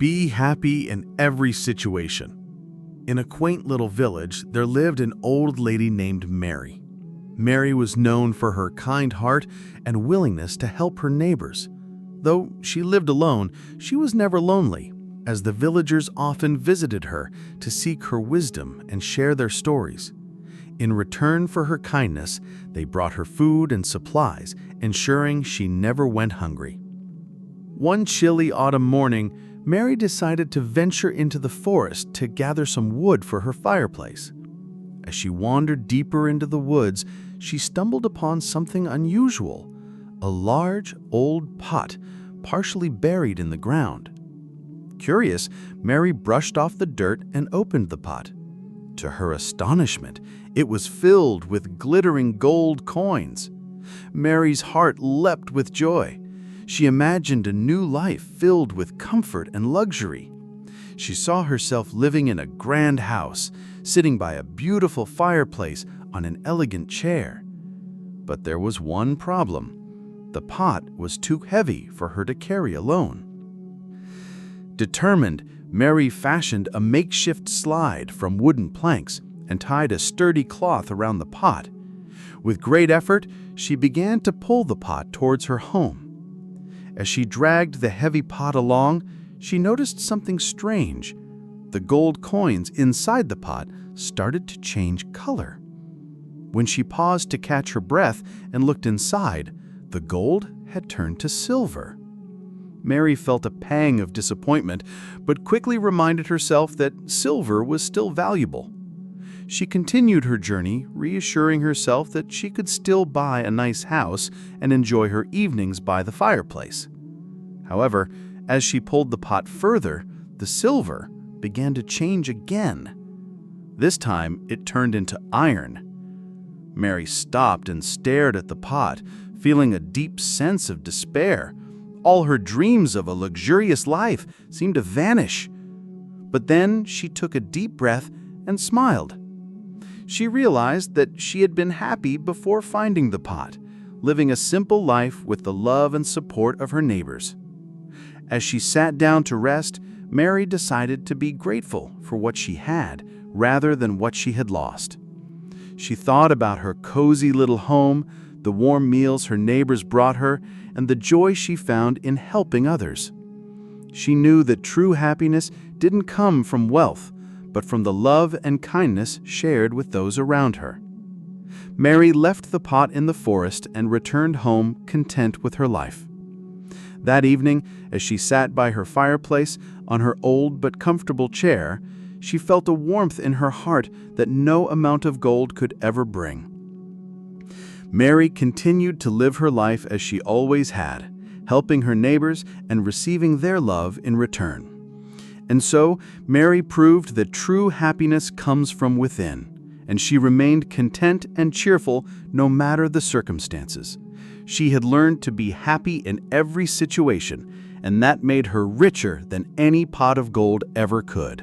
Be happy in every situation. In a quaint little village, there lived an old lady named Mary. Mary was known for her kind heart and willingness to help her neighbors. Though she lived alone, she was never lonely, as the villagers often visited her to seek her wisdom and share their stories. In return for her kindness, they brought her food and supplies, ensuring she never went hungry. One chilly autumn morning, Mary decided to venture into the forest to gather some wood for her fireplace. As she wandered deeper into the woods, she stumbled upon something unusual, a large, old pot, partially buried in the ground. Curious, Mary brushed off the dirt and opened the pot. To her astonishment, it was filled with glittering gold coins. Mary's heart leapt with joy. She imagined a new life filled with comfort and luxury. She saw herself living in a grand house, sitting by a beautiful fireplace on an elegant chair. But there was one problem. The pot was too heavy for her to carry alone. Determined, Mary fashioned a makeshift slide from wooden planks and tied a sturdy cloth around the pot. With great effort, she began to pull the pot towards her home. As she dragged the heavy pot along, she noticed something strange. The gold coins inside the pot started to change color. When she paused to catch her breath and looked inside, the gold had turned to silver. Mary felt a pang of disappointment, but quickly reminded herself that silver was still valuable. She continued her journey, reassuring herself that she could still buy a nice house and enjoy her evenings by the fireplace. However, as she pulled the pot further, the silver began to change again. This time, it turned into iron. Mary stopped and stared at the pot, feeling a deep sense of despair. All her dreams of a luxurious life seemed to vanish. But then she took a deep breath and smiled. She realized that she had been happy before finding the pot, living a simple life with the love and support of her neighbors. As she sat down to rest, Mary decided to be grateful for what she had rather than what she had lost. She thought about her cozy little home, the warm meals her neighbors brought her, and the joy she found in helping others. She knew that true happiness didn't come from wealth, but from the love and kindness shared with those around her. Mary left the pot in the forest and returned home content with her life. That evening, as she sat by her fireplace on her old but comfortable chair, she felt a warmth in her heart that no amount of gold could ever bring. Mary continued to live her life as she always had, helping her neighbors and receiving their love in return. And so, Mary proved that true happiness comes from within, and she remained content and cheerful no matter the circumstances. She had learned to be happy in every situation, and that made her richer than any pot of gold ever could.